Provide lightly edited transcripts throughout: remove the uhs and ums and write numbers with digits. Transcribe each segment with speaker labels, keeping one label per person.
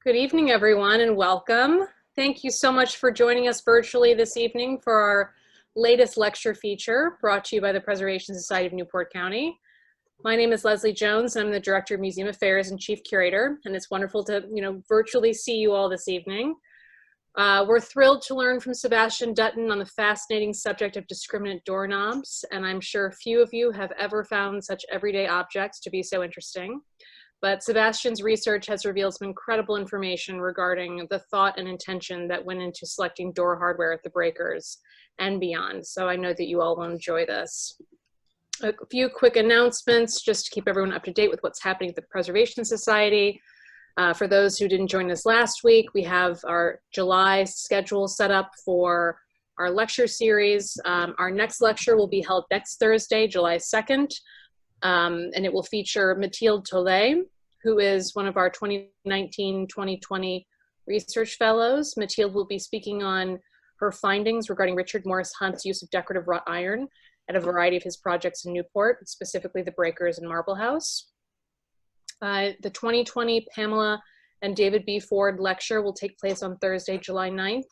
Speaker 1: Good evening, everyone, and welcome. Thank you so much for joining us virtually this evening for our latest lecture feature brought to you by the Preservation Society of Newport County. My name is Leslie Jones, and I'm the Director of Museum Affairs and Chief Curator, and it's wonderful to virtually see you all this evening. We're thrilled to learn from Sébastien Dutton on the fascinating subject of discriminate doorknobs, and I'm sure few of you have ever found such everyday objects to be so interesting. But Sébastien's research has revealed some incredible information regarding the thought and intention that went into selecting door hardware at the breakers and beyond. So I know that you all will enjoy this. A few quick announcements just to keep everyone up to date with what's happening at the Preservation Society. For those who didn't join us last week, we have our July schedule set up for our lecture series. Our next lecture will be held next Thursday, July 2nd. And it will feature Mathilde Tollet, who is one of our 2019-2020 research fellows. Mathilde will be speaking on her findings regarding Richard Morris Hunt's use of decorative wrought iron at a variety of his projects in Newport, specifically the Breakers and Marble House. The 2020 Pamela and David B. Ford lecture will take place on Thursday, July 9th,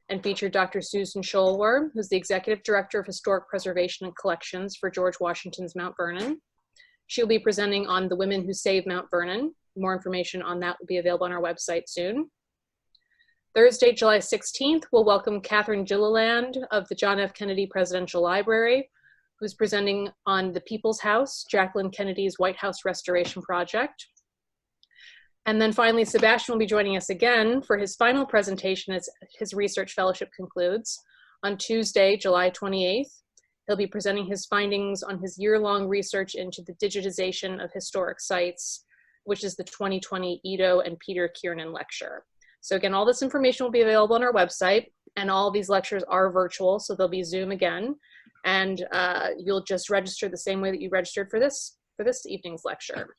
Speaker 1: and feature Dr. Susan Scholwer, who's the Executive Director of Historic Preservation and Collections for George Washington's Mount Vernon. She'll be presenting on the women who saved Mount Vernon. More information on that will be available on our website soon. Thursday, July 16th, we'll welcome Catherine Gilliland of the John F. Kennedy Presidential Library, who's presenting on the People's House, Jacqueline Kennedy's White House Restoration Project. And then finally, Sébastien will be joining us again for his final presentation as his research fellowship concludes on Tuesday, July 28th. He'll be presenting his findings on his year-long research into the digitization of historic sites, which is the 2020 Ido and Peter Kiernan lecture. So again, all this information will be available on our website, and all these lectures are virtual, so they'll be Zoom again. And you'll just register the same way that you registered for this evening's lecture.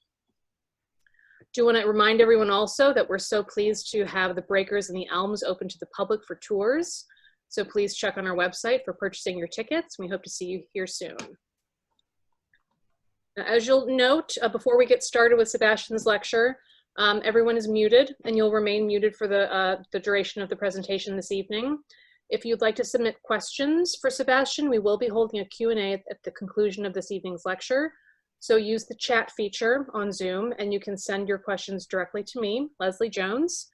Speaker 1: Do want to remind everyone also that we're so pleased to have the Breakers and the Elms open to the public for tours. So please check on our website for purchasing your tickets. We hope to see you here soon. Now, as you'll note, before we get started with Sébastien's lecture, everyone is muted, and you'll remain muted for the duration of the presentation this evening. If you'd like to submit questions for Sébastien, we will be holding a Q&A at the conclusion of this evening's lecture. So use the chat feature on Zoom, and you can send your questions directly to me, Leslie Jones,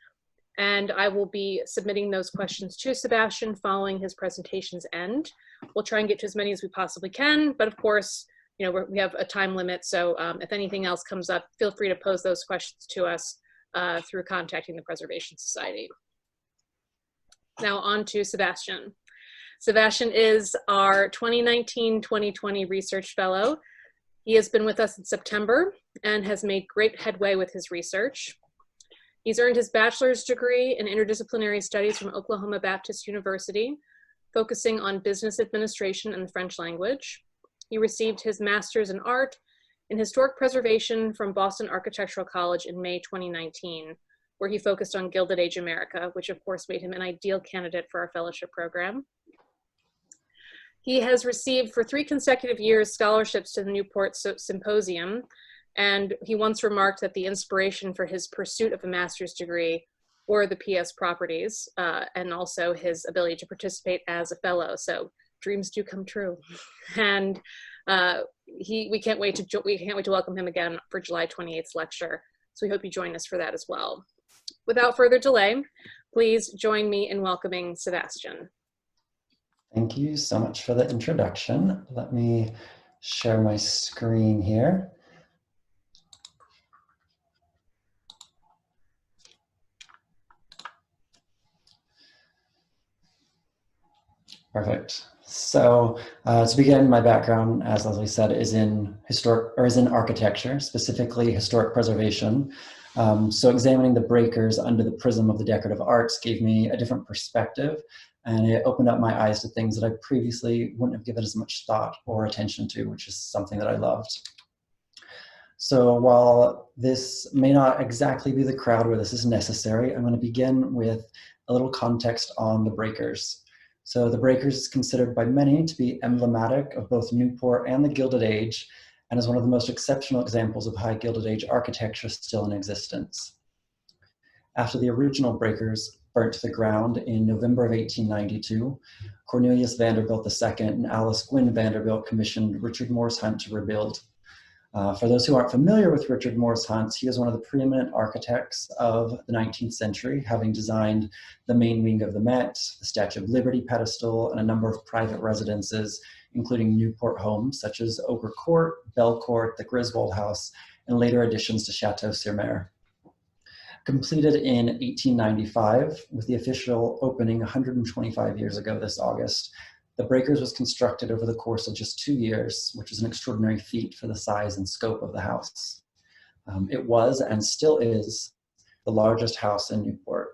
Speaker 1: and I will be submitting those questions to Sébastien following his presentation's end. We'll try and get to as many as we possibly can, but of course, we have a time limit, so if anything else comes up, feel free to pose those questions to us through contacting the Preservation Society. Now on to Sébastien. Sébastien is our 2019-2020 Research Fellow. He has been with us in September and has made great headway with his research. He's earned his bachelor's degree in interdisciplinary studies from Oklahoma Baptist University, focusing on business administration and the French language. He received his master's in art in historic preservation from Boston Architectural College in May 2019, where he focused on Gilded Age America, which of course made him an ideal candidate for our fellowship program. He has received for 3 consecutive years scholarships to the Newport Symposium, and he once remarked that the inspiration for his pursuit of a master's degree were the PS properties and also his ability to participate as a fellow. So dreams do come true. And we can't wait to welcome him again for July 28th lecture. So we hope you join us for that as well. Without further delay, please join me in welcoming Sébastien.
Speaker 2: Thank you so much for the introduction. Let me share my screen here. Perfect. So to begin, my background, as Leslie said, is in architecture, specifically historic preservation. So examining the breakers under the prism of the decorative arts gave me a different perspective, and it opened up my eyes to things that I previously wouldn't have given as much thought or attention to, which is something that I loved. So while this may not exactly be the crowd where this is necessary, I'm going to begin with a little context on the breakers. So the breakers is considered by many to be emblematic of both Newport and the Gilded Age, and is one of the most exceptional examples of high Gilded Age architecture still in existence. After the original breakers burnt to the ground in November of 1892, Cornelius Vanderbilt II and Alice Gwynne Vanderbilt commissioned Richard Morse Hunt to rebuild. For those who aren't familiar with Richard Morse Hunt, he is one of the preeminent architects of the 19th century, having designed the main wing of the Met, the Statue of Liberty pedestal, and a number of private residences, including Newport homes such as Ogre Court, Belcourt, the Griswold House, and later additions to Chateau-sur-Mer. Completed in 1895, with the official opening 125 years ago this August, the Breakers was constructed over the course of just 2 years, which is an extraordinary feat for the size and scope of the house. It was, and still is, the largest house in Newport.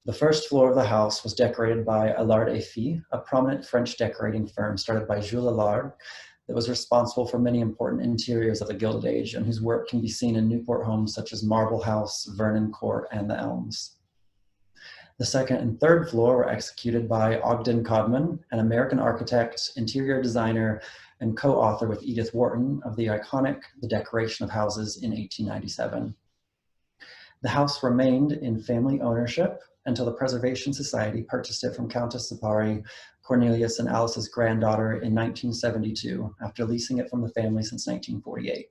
Speaker 2: The first floor of the house was decorated by Allard et Fils, a prominent French decorating firm started by Jules Allard that was responsible for many important interiors of the Gilded Age and whose work can be seen in Newport homes such as Marble House, Vernon Court, and the Elms. The second and third floor were executed by Ogden Codman, an American architect, interior designer, and co-author with Edith Wharton of the iconic The Decoration of Houses in 1897. The house remained in family ownership until the Preservation Society purchased it from Countess Sapari, Cornelius and Alice's granddaughter in 1972, after leasing it from the family since 1948.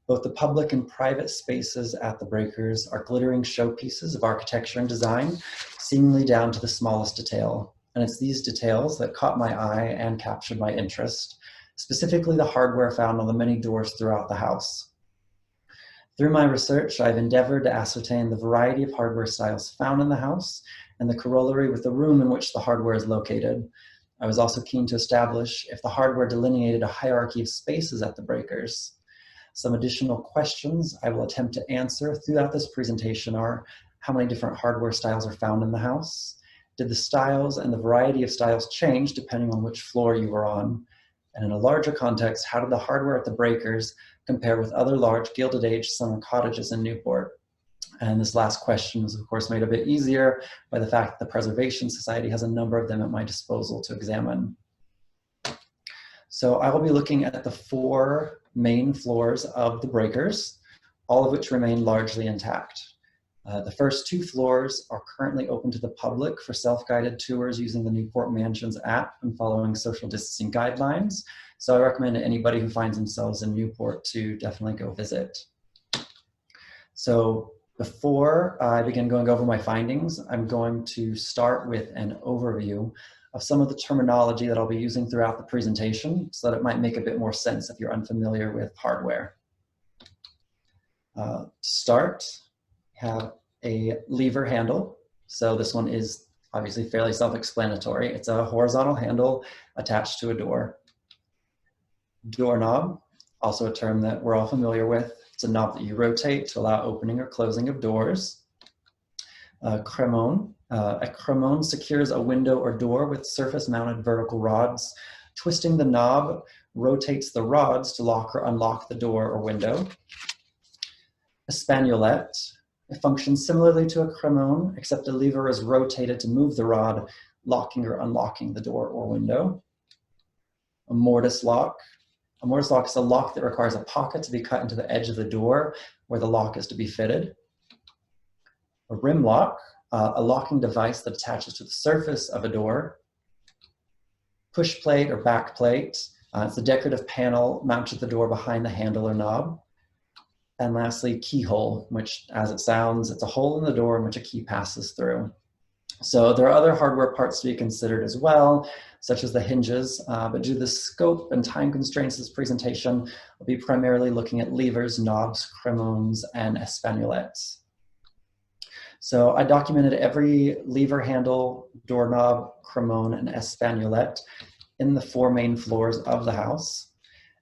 Speaker 2: Both the public and private spaces at the Breakers are glittering showpieces of architecture and design, seemingly down to the smallest detail. And it's these details that caught my eye and captured my interest, specifically the hardware found on the many doors throughout the house. Through my research, I've endeavored to ascertain the variety of hardware styles found in the house and the corollary with the room in which the hardware is located. I was also keen to establish if the hardware delineated a hierarchy of spaces at the Breakers. Some additional questions I will attempt to answer throughout this presentation are: how many different hardware styles are found in the house? Did the styles and the variety of styles change depending on which floor you were on? And in a larger context, how did the hardware at the Breakers compare with other large Gilded Age summer cottages in Newport? And this last question is, of course, made a bit easier by the fact that the Preservation Society has a number of them at my disposal to examine. So I will be looking at the 4 main floors of the Breakers, all of which remain largely intact. The first 2 floors are currently open to the public for self-guided tours using the Newport Mansions app and following social distancing guidelines. So I recommend anybody who finds themselves in Newport to definitely go visit. So before I begin going over my findings, I'm going to start with an overview of some of the terminology that I'll be using throughout the presentation so that it might make a bit more sense if you're unfamiliar with hardware. To start, we have a lever handle. So this one is obviously fairly self-explanatory. It's a horizontal handle attached to a door. Doorknob, also a term that we're all familiar with. It's a knob that you rotate to allow opening or closing of doors. Crémone. A crémone secures a window or door with surface-mounted vertical rods. Twisting the knob rotates the rods to lock or unlock the door or window. A spanulette. It functions similarly to a crémone, except a lever is rotated to move the rod, locking or unlocking the door or window. A mortise lock. A mortise lock is a lock that requires a pocket to be cut into the edge of the door where the lock is to be fitted. A rim lock, a locking device that attaches to the surface of a door. Push plate or back plate, it's a decorative panel mounted to the door behind the handle or knob. And lastly, keyhole, which, as it sounds, it's a hole in the door in which a key passes through. So there are other hardware parts to be considered as well, such as the hinges, but due to the scope and time constraints of this presentation, I'll be primarily looking at levers, knobs, crémones, and espanulettes. So I documented every lever handle, doorknob, crémone, and espanulette in the 4 main floors of the house.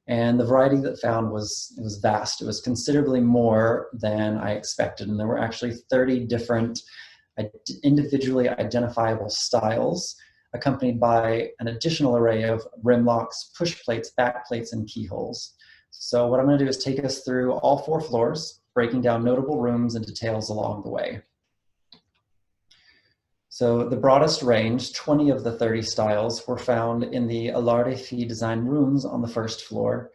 Speaker 2: And the variety that found was vast. It was considerably more than I expected. And there were actually 30 different individually identifiable styles, accompanied by an additional array of rim locks, push plates, back plates, and keyholes. So what I'm going to do is take us through all 4 floors, breaking down notable rooms and details along the way. So the broadest range, 20 of the 30 styles, were found in the Allard et Fils design rooms on the first floor,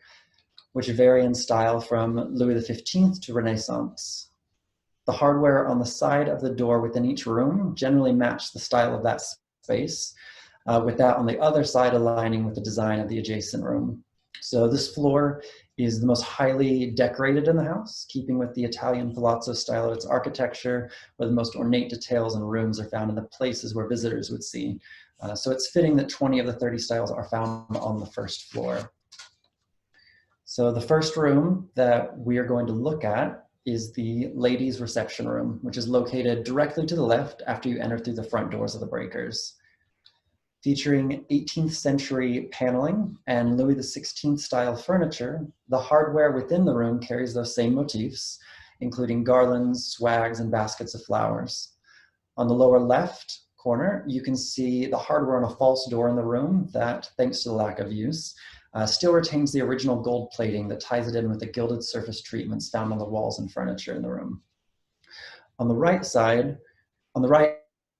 Speaker 2: which vary in style from Louis XV to Renaissance. The hardware on the side of the door within each room generally match the style of that space, with that on the other side aligning with the design of the adjacent room. So this floor is the most highly decorated in the house, keeping with the Italian palazzo style of its architecture, where the most ornate details and rooms are found in the places where visitors would see. So it's fitting that 20 of the 30 styles are found on the first floor. So the first room that we are going to look at is the ladies' reception room, which is located directly to the left after you enter through the front doors of the breakers. Featuring 18th century paneling and Louis XVI style furniture, the hardware within the room carries those same motifs, including garlands, swags, and baskets of flowers. On the lower left corner, you can see the hardware on a false door in the room that, thanks to the lack of use, still retains the original gold plating that ties it in with the gilded surface treatments found on the walls and furniture in the room. On the right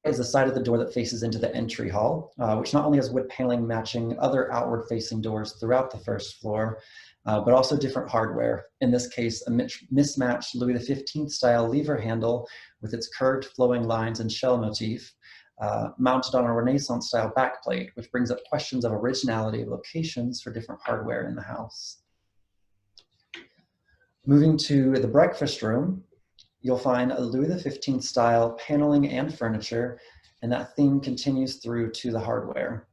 Speaker 2: is the side of the door that faces into the entry hall, which not only has wood paneling matching other outward facing doors throughout the first floor, but also different hardware. In this case, a mismatched Louis XV style lever handle with its curved flowing lines and shell motif, mounted on a Renaissance style backplate, which brings up questions of originality of locations for different hardware in the house. Moving to the breakfast room, you'll find a Louis XV style paneling and furniture, and that theme continues through to the hardware.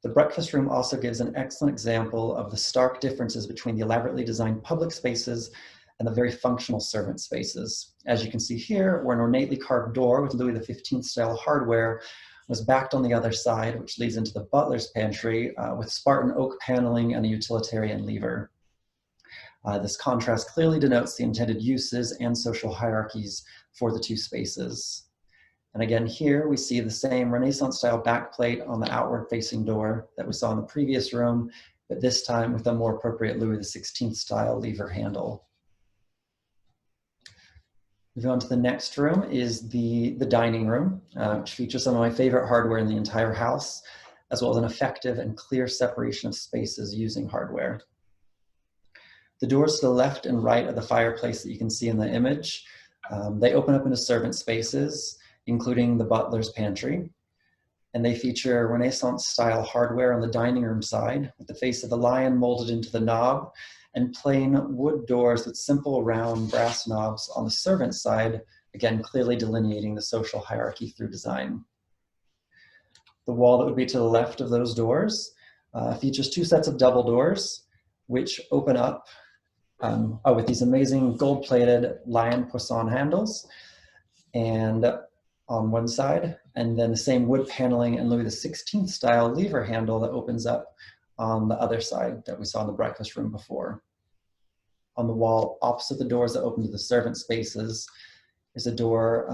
Speaker 2: The breakfast room also gives an excellent example of the stark differences between the elaborately designed public spaces and the very functional servant spaces. As you can see here, where an ornately carved door with Louis XV style hardware was backed on the other side, which leads into the butler's pantry with Spartan oak paneling and a utilitarian lever. This contrast clearly denotes the intended uses and social hierarchies for the two spaces. And again, here we see the same Renaissance style backplate on the outward facing door that we saw in the previous room, but this time with a more appropriate Louis XVI style lever handle. Moving on to the next room is the dining room, which features some of my favorite hardware in the entire house, as well as an effective and clear separation of spaces using hardware. The doors to the left and right of the fireplace that you can see in the image, they open up into servant spaces, including the butler's pantry. And they feature Renaissance style hardware on the dining room side, with the face of the lion molded into the knob, and plain wood doors with simple round brass knobs on the servant side, again, clearly delineating the social hierarchy through design. The wall that would be to the left of those doors features two sets of double doors, which open up with these amazing gold-plated lion poisson handles, and on one side, and then the same wood paneling and Louis XVI style lever handle that opens up on the other side that we saw in the breakfast room before. On the wall opposite the doors that open to the servant spaces is a door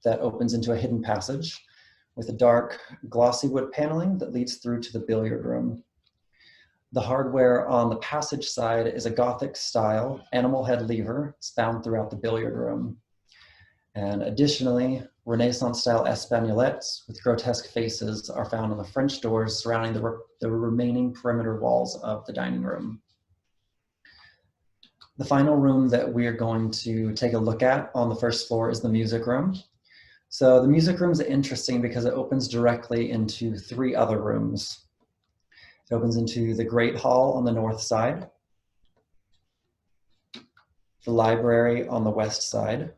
Speaker 2: that opens into a hidden passage with a dark glossy wood paneling that leads through to the billiard room. The hardware on the passage side is a Gothic style animal head lever found throughout the billiard room. And additionally, Renaissance style espagnolettes with grotesque faces are found on the French doors surrounding the remaining perimeter walls of the dining room. The final room that we are going to take a look at on the first floor is the music room. So the music room is interesting because it opens directly into three other rooms. It opens into the Great Hall on the north side, the library on the west side,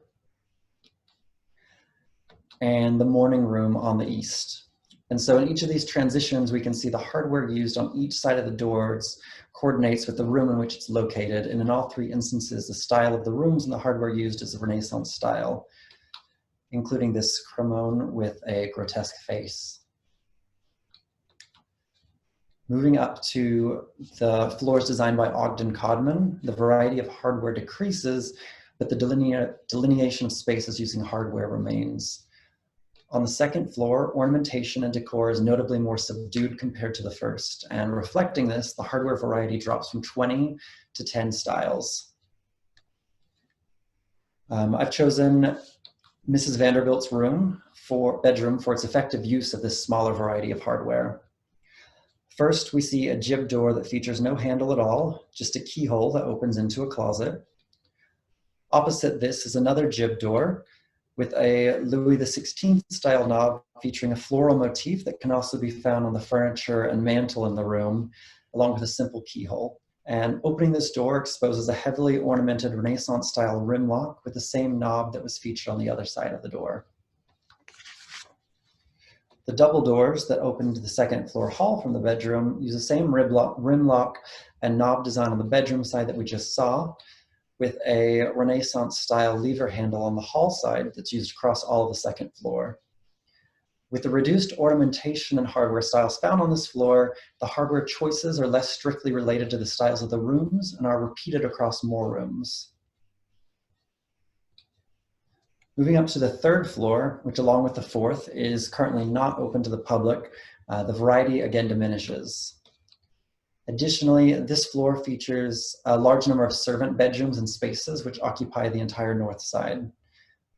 Speaker 2: and the morning room on the east. And so in each of these transitions, we can see the hardware used on each side of the doors coordinates with the room in which it's located. And in all three instances, the style of the rooms and the hardware used is a Renaissance style, including this cremone with a grotesque face. Moving up to the floors designed by Ogden Codman, the variety of hardware decreases, but the delineation of spaces using hardware remains. On the second floor, ornamentation and decor is notably more subdued compared to the first, and reflecting this, the hardware variety drops from 20 to 10 styles. I've chosen Mrs. Vanderbilt's bedroom for its effective use of this smaller variety of hardware. First, we see a jib door that features no handle at all, just a keyhole that opens into a closet. Opposite this is another jib door with a Louis XVI style knob featuring a floral motif that can also be found on the furniture and mantle in the room, along with a simple keyhole. And opening this door exposes a heavily ornamented Renaissance style rim lock with the same knob that was featured on the other side of the door. The double doors that open to the second floor hall from the bedroom use the same rim lock and knob design on the bedroom side that we just saw, with a Renaissance style lever handle on the hall side that's used across all of the second floor. With the reduced ornamentation and hardware styles found on this floor, the hardware choices are less strictly related to the styles of the rooms and are repeated across more rooms. Moving up to the third floor, which along with the fourth is currently not open to the public, the variety again diminishes. Additionally, this floor features a large number of servant bedrooms and spaces which occupy the entire north side.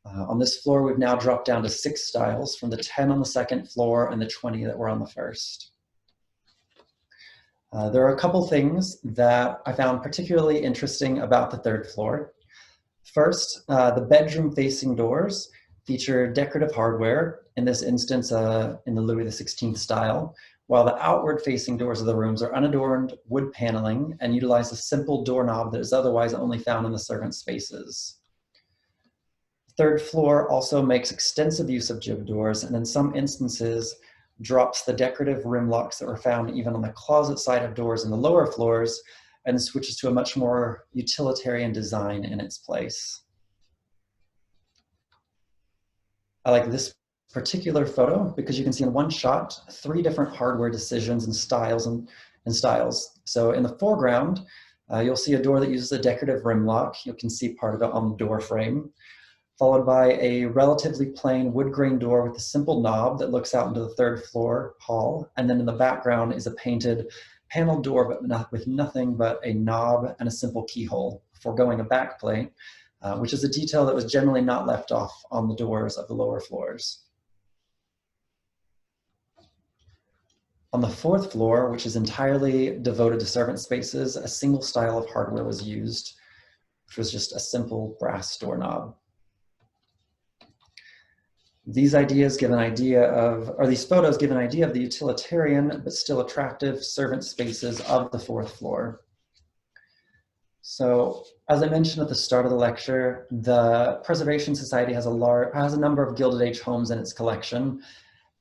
Speaker 2: On this floor, we've now dropped down to 6 styles from the 10 on the second floor and the 20 that were on the first. There are a couple things that I found particularly interesting about the third floor. First, the bedroom facing doors feature decorative hardware, in this instance in the Louis XVI style, while the outward facing doors of the rooms are unadorned wood paneling and utilize a simple doorknob that is otherwise only found in the servant spaces. The third floor also makes extensive use of jib doors, and in some instances drops the decorative rim locks that were found even on the closet side of doors in the lower floors and switches to a much more utilitarian design in its place. I like this particular photo because you can see in one shot 3 different hardware decisions and styles. So in the foreground, you'll see a door that uses a decorative rim lock. You can see part of it on the door frame, followed by a relatively plain wood grain door with a simple knob that looks out into the third floor hall. And then in the background is a painted paneled door, but with nothing but a knob and a simple keyhole, foregoing a backplate, which is a detail that was generally not left off on the doors of the lower floors. On the fourth floor, which is entirely devoted to servant spaces, a single style of hardware was used, which was just a simple brass doorknob. These photos give an idea of the utilitarian but still attractive servant spaces of the fourth floor. So, as I mentioned at the start of the lecture, the Preservation Society has a number of Gilded Age homes in its collection.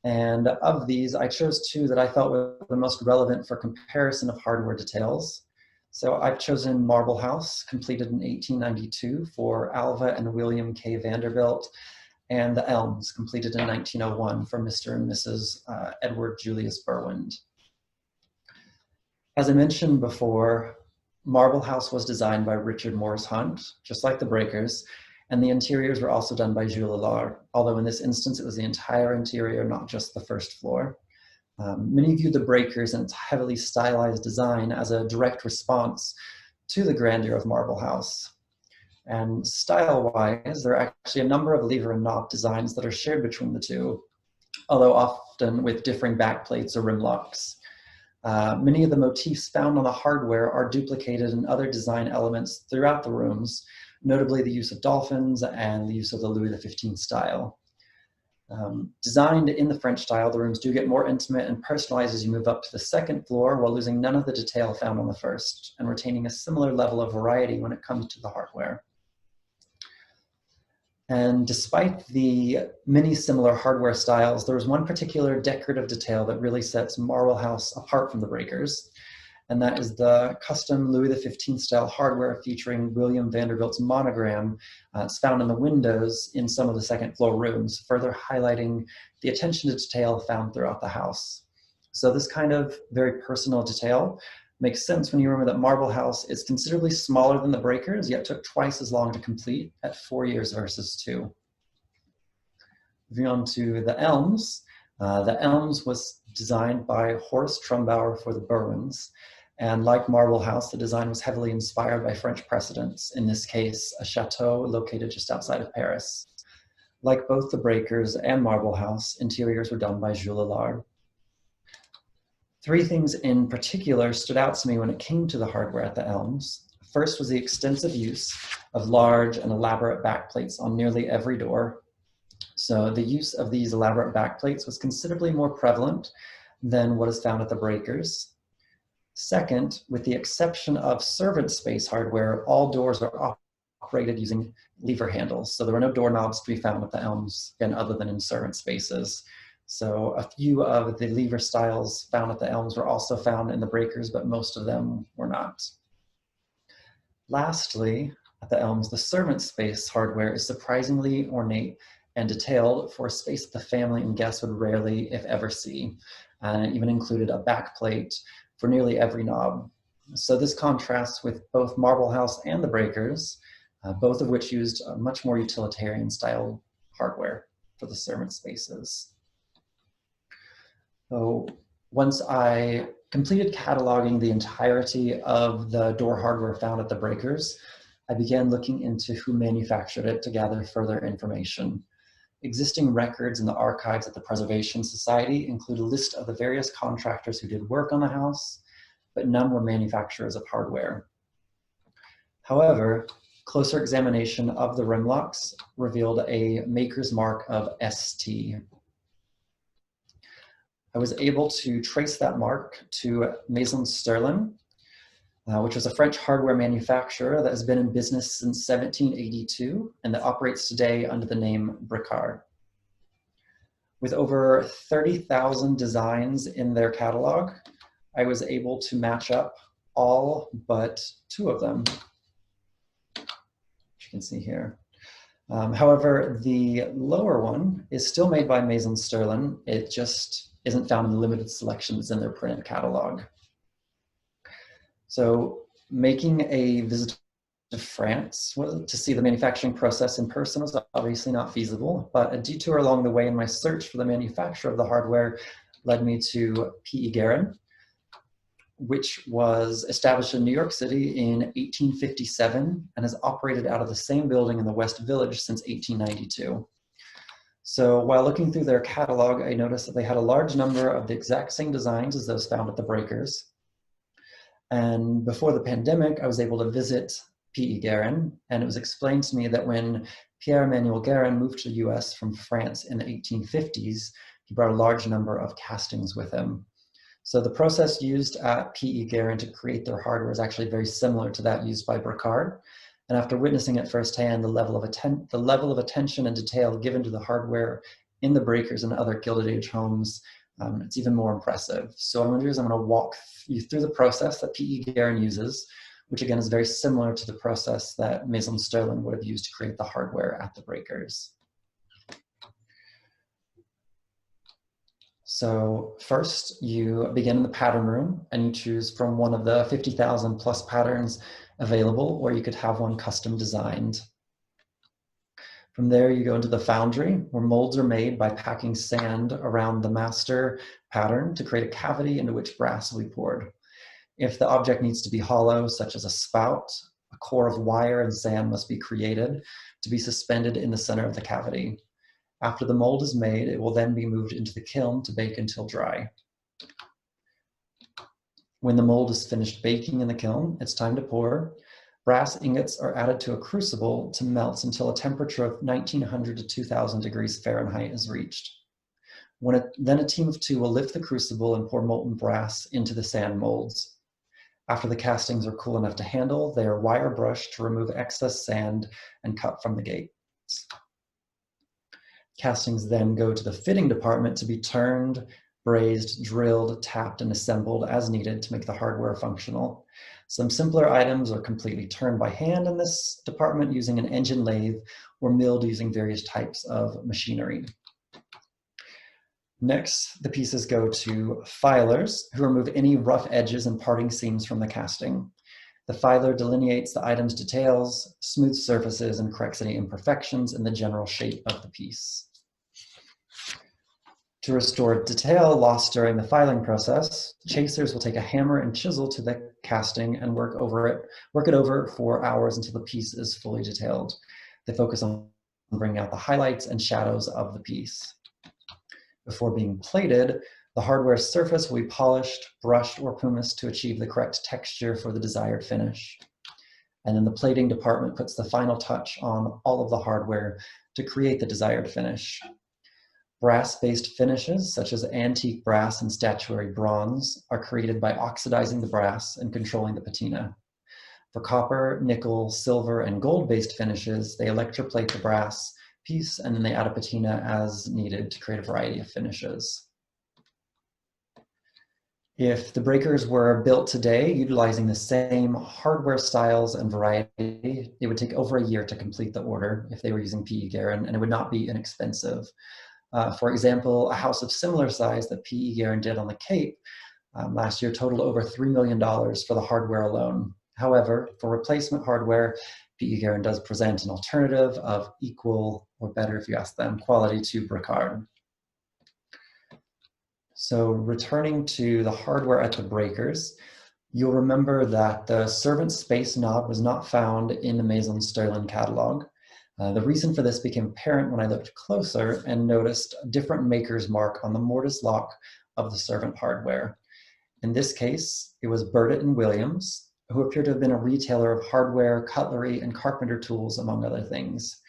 Speaker 2: And of these, I chose 2 that I thought were the most relevant for comparison of hardware details. So I've chosen Marble House, completed in 1892 for Alva and William K. Vanderbilt, and the Elms, completed in 1901 for Mr. and Mrs. Edward Julius Berwind. As I mentioned before, Marble House was designed by Richard Morris Hunt, just like the breakers, and the interiors were also done by Jules Lallard, although in this instance it was the entire interior, not just the first floor. Many view the breakers and its heavily stylized design as a direct response to the grandeur of Marble House. And style-wise, there are actually a number of lever and knob designs that are shared between the 2, although often with differing backplates or rim locks. Many of the motifs found on the hardware are duplicated in other design elements throughout the rooms, notably the use of dolphins and the use of the Louis XV style. Designed in the French style, the rooms do get more intimate and personalized as you move up to the second floor, while losing none of the detail found on the first, and retaining a similar level of variety when it comes to the hardware. And despite the many similar hardware styles, there was one particular decorative detail that really sets Marble House apart from the breakers, and that is the custom Louis XV style hardware featuring William Vanderbilt's monogram. It's found in the windows in some of the second floor rooms, further highlighting the attention to detail found throughout the house. So this kind of very personal detail makes sense when you remember that Marble House is considerably smaller than the breakers, yet took twice as long to complete at 4 years versus 2. Moving on to the Elms. The Elms was designed by Horace Trumbauer for the Berwinds. And like Marble House, the design was heavily inspired by French precedents, in this case, a chateau located just outside of Paris. Like both the breakers and Marble House, interiors were done by Jules Lallard. 3 things in particular stood out to me when it came to the hardware at the Elms. First was the extensive use of large and elaborate backplates on nearly every door. So the use of these elaborate backplates was considerably more prevalent than what is found at the breakers. Second, with the exception of servant space hardware, all doors are operated using lever handles. So there were no doorknobs to be found at the Elms, again, other than in servant spaces. So a few of the lever styles found at the Elms were also found in the breakers, but most of them were not. Lastly, at the Elms, the servant space hardware is surprisingly ornate and detailed for a space that the family and guests would rarely, if ever, see. And it even included a backplate for nearly every knob. So this contrasts with both Marble House and the breakers, both of which used a much more utilitarian style hardware for the servant spaces. So once I completed cataloging the entirety of the door hardware found at the breakers, I began looking into who manufactured it to gather further information. Existing records in the archives at the Preservation Society include a list of the various contractors who did work on the house, but none were manufacturers of hardware. However, closer examination of the rim locks revealed a maker's mark of ST. I was able to trace that mark to Maison Sterlin, which was a French hardware manufacturer that has been in business since 1782 and that operates today under the name Bricard. With over 30,000 designs in their catalog, I was able to match up all but 2 of them, which you can see here. However, the lower one is still made by Maison Sterlin. It just isn't found in the limited selections in their printed catalog. So making a visit to France to see the manufacturing process in person was obviously not feasible, but a detour along the way in my search for the manufacturer of the hardware led me to P.E. Guerin, which was established in New York City in 1857 and has operated out of the same building in the West Village since 1892. So while looking through their catalog, I noticed that they had a large number of the exact same designs as those found at the breakers. And before the pandemic, I was able to visit P.E. Guerin, and it was explained to me that when Pierre-Emmanuel Guerin moved to the US from France in the 1850s, he brought a large number of castings with him. So the process used at P.E. Guerin to create their hardware is actually very similar to that used by Bricard. And after witnessing it firsthand, the level of attention and detail given to the hardware in the breakers and other Gilded Age homes, it's even more impressive. So what I'm going to do is I'm going to walk you through the process that P.E. Guerin uses, which again is very similar to the process that Maison Sterlin would have used to create the hardware at the breakers. So first, you begin in the pattern room and you choose from one of the 50,000 plus patterns available, or you could have one custom designed. From there, you go into the foundry, where molds are made by packing sand around the master pattern to create a cavity into which brass will be poured. If the object needs to be hollow, such as a spout, a core of wire and sand must be created to be suspended in the center of the cavity. After the mold is made, it will then be moved into the kiln to bake until dry. When the mold is finished baking in the kiln, it's time to pour. Brass ingots are added to a crucible to melt until a temperature of 1900 to 2000 degrees Fahrenheit is reached. Then a team of 2 will lift the crucible and pour molten brass into the sand molds. After the castings are cool enough to handle, they are wire brushed to remove excess sand and cut from the gates. Castings then go to the fitting department to be turned, brazed, drilled, tapped, and assembled as needed to make the hardware functional. Some simpler items are completely turned by hand in this department using an engine lathe or milled using various types of machinery. Next, the pieces go to filers, who remove any rough edges and parting seams from the casting. The filer delineates the item's details, smooths surfaces, and corrects any imperfections in the general shape of the piece. To restore detail lost during the filing process, chasers will take a hammer and chisel to the casting and work it over for hours until the piece is fully detailed. They focus on bringing out the highlights and shadows of the piece. Before being plated, the hardware surface will be polished, brushed, or pumised to achieve the correct texture for the desired finish. And then the plating department puts the final touch on all of the hardware to create the desired finish. Brass-based finishes, such as antique brass and statuary bronze, are created by oxidizing the brass and controlling the patina. For copper, nickel, silver, and gold-based finishes, they electroplate the brass piece and then they add a patina as needed to create a variety of finishes. If the breakers were built today utilizing the same hardware styles and variety, it would take over a year to complete the order if they were using PE Guerin, and it would not be inexpensive. For example, a house of similar size that PE Guerin did on the Cape last year totaled over $3 million for the hardware alone. However, for replacement hardware, PE Guerin does present an alternative of equal, or better if you ask them, quality to Bricard. So returning to the hardware at the breakers, you'll remember that the servant space knob was not found in the Maison Sterling catalog. The reason for this became apparent when I looked closer and noticed a different maker's mark on the mortise lock of the servant hardware. In this case, it was Burdett and Williams, who appear to have been a retailer of hardware, cutlery, and carpenter tools, among other things.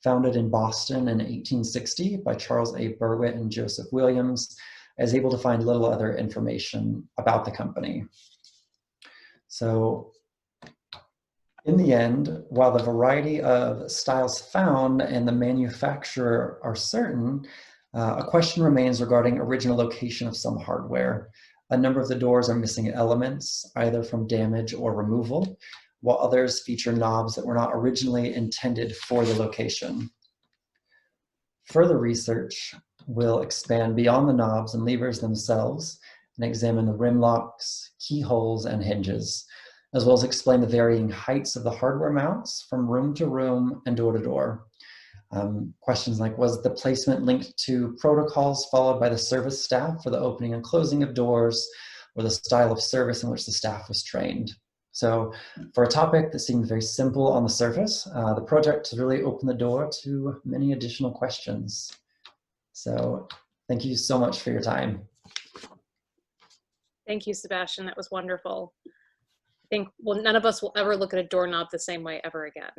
Speaker 2: Founded in Boston in 1860 by Charles A. Burwitt and Joseph Williams, I was able to find little other information about the company. So in the end, while the variety of styles found and the manufacturer are certain, a question remains regarding original location of some hardware. A number of the doors are missing elements, either from damage or removal, while others feature knobs that were not originally intended for the location. Further research will expand beyond the knobs and levers themselves and examine the rim locks, keyholes, and hinges, as well as explain the varying heights of the hardware mounts from room to room and door to door. Questions like, was the placement linked to protocols followed by the service staff for the opening and closing of doors, or the style of service in which the staff was trained? So for a topic that seemed very simple on the surface, the project has really opened the door to many additional questions. So thank you so much for your time.
Speaker 1: Thank you, Sebastian. That was wonderful. I think, well, none of us will ever look at a doorknob the same way ever again.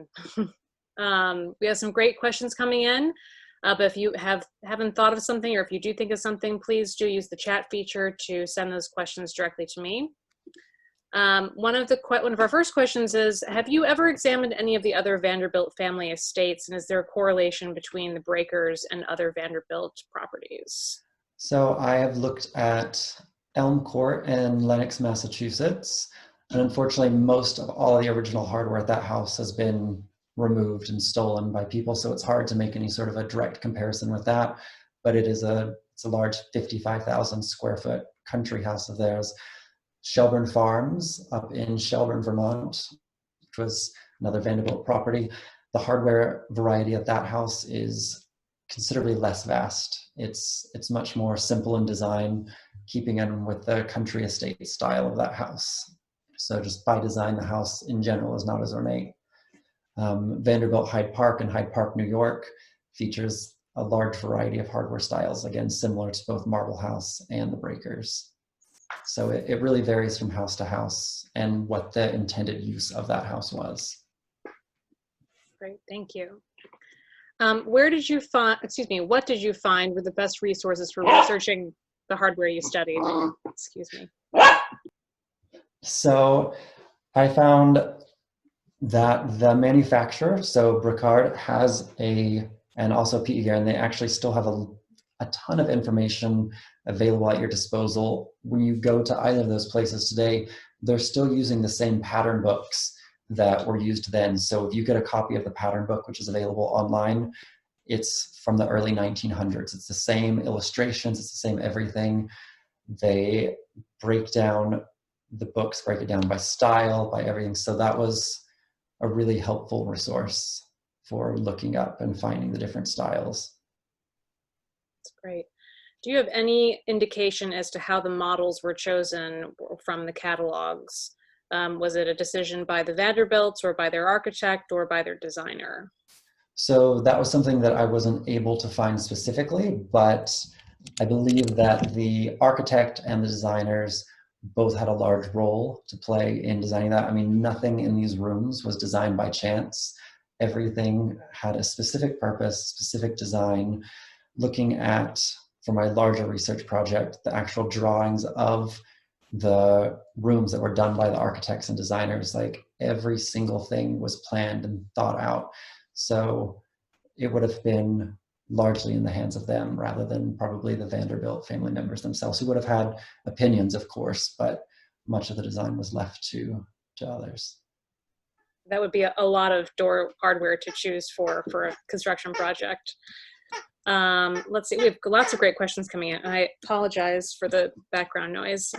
Speaker 1: We have some great questions coming in, but if you haven't thought of something, or if you do think of something, please do use the chat feature to send those questions directly to me. One of our first questions is, have you ever examined any of the other Vanderbilt family estates, and is there a correlation between the breakers and other Vanderbilt properties?
Speaker 2: So I have looked at Elm Court in Lenox, Massachusetts, and unfortunately most of all of the original hardware at that house has been removed and stolen by people, so it's hard to make any sort of a direct comparison with that, but it's a large 55,000 square foot country house of theirs. Shelburne Farms up in Shelburne, Vermont, which was another Vanderbilt property. The hardware variety at that house is considerably less vast. It's much more simple in design, keeping in with the country estate style of that house. So just by design, the house in general is not as ornate. Vanderbilt Hyde Park in Hyde Park, New York features a large variety of hardware styles, again, similar to both Marble House and the breakers. So it really varies from house to house and what the intended use of that house was.
Speaker 1: Great, thank you. What did you find were the best resources for researching the hardware you studied? Excuse me.
Speaker 2: So I found that the manufacturer, so Bricard, has and also PE Guerin, they actually still have a ton of information available at your disposal. When you go to either of those places today, they're still using the same pattern books that were used then. So if you get a copy of the pattern book, which is available online, it's from the early 1900s. It's the same illustrations, it's the same everything. They break down the books, break it down by style, by everything. So that was a really helpful resource for looking up and finding the different styles.
Speaker 1: That's great. Do you have any indication as to how the models were chosen from the catalogs? Was it a decision by the Vanderbilts or by their architect or by their designer?
Speaker 2: So that was something that I wasn't able to find specifically, but I believe that the architect and the designers both had a large role to play in designing that. I mean, nothing in these rooms was designed by chance. Everything had a specific purpose, specific design. Looking at, for my larger research project, the actual drawings of the rooms that were done by the architects and designers, like every single thing was planned and thought out. So it would have been largely in the hands of them rather than probably the Vanderbilt family members themselves, who would have had opinions, of course, but much of the design was left to others.
Speaker 1: That would be a lot of door hardware to choose for a construction project. Let's see, we have lots of great questions coming in. I apologize for the background noise.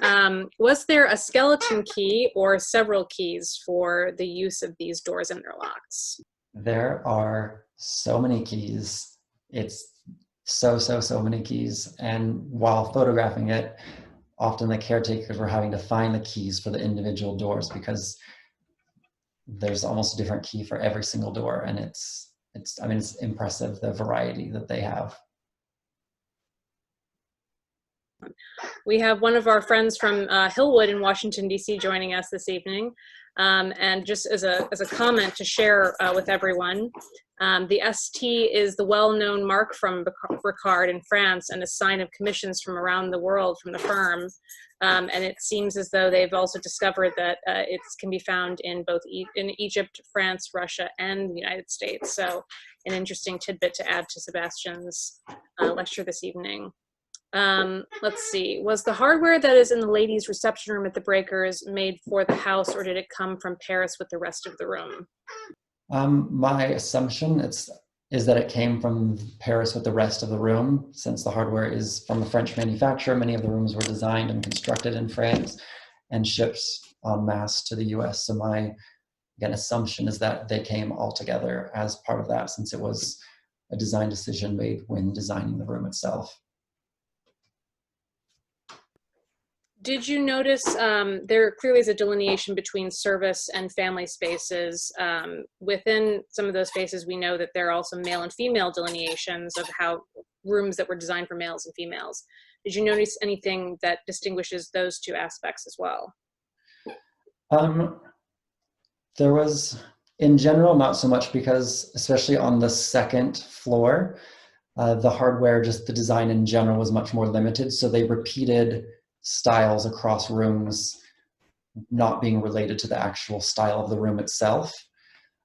Speaker 1: Was there a skeleton key or several keys for the use of these doors and their locks?
Speaker 2: There are so many keys. It's so many keys. And while photographing it, often the caretakers were having to find the keys for the individual doors because there's almost a different key for every single door. And it's impressive, the variety that they have.
Speaker 1: We have one of our friends from Hillwood in Washington, D.C. joining us this evening. And just as a comment to share with everyone, the ST is the well-known mark from Ricard in France and a sign of commissions from around the world from the firm. And it seems as though they've also discovered that it can be found in both in Egypt, France, Russia, and the United States. So an interesting tidbit to add to Sebastian's lecture this evening. Let's see, was the hardware that is in the ladies' reception room at the Breakers made for the house, or did it come from Paris with the rest of the room?
Speaker 2: My assumption is that it came from Paris with the rest of the room. Since the hardware is from a French manufacturer, many of the rooms were designed and constructed in France and shipped en masse to the US. So my, again, assumption is that they came all together as part of that, since it was a design decision made when designing the room itself.
Speaker 1: Did you notice there clearly is a delineation between service and family spaces? Within some of those spaces, we know that there are also male and female delineations of how rooms that were designed for males and females. Did you notice anything that distinguishes those two aspects as well?
Speaker 2: There was, in general, not so much, because especially on the second floor, the hardware, just the design in general, was much more limited. So they repeated styles across rooms, not being related to the actual style of the room itself.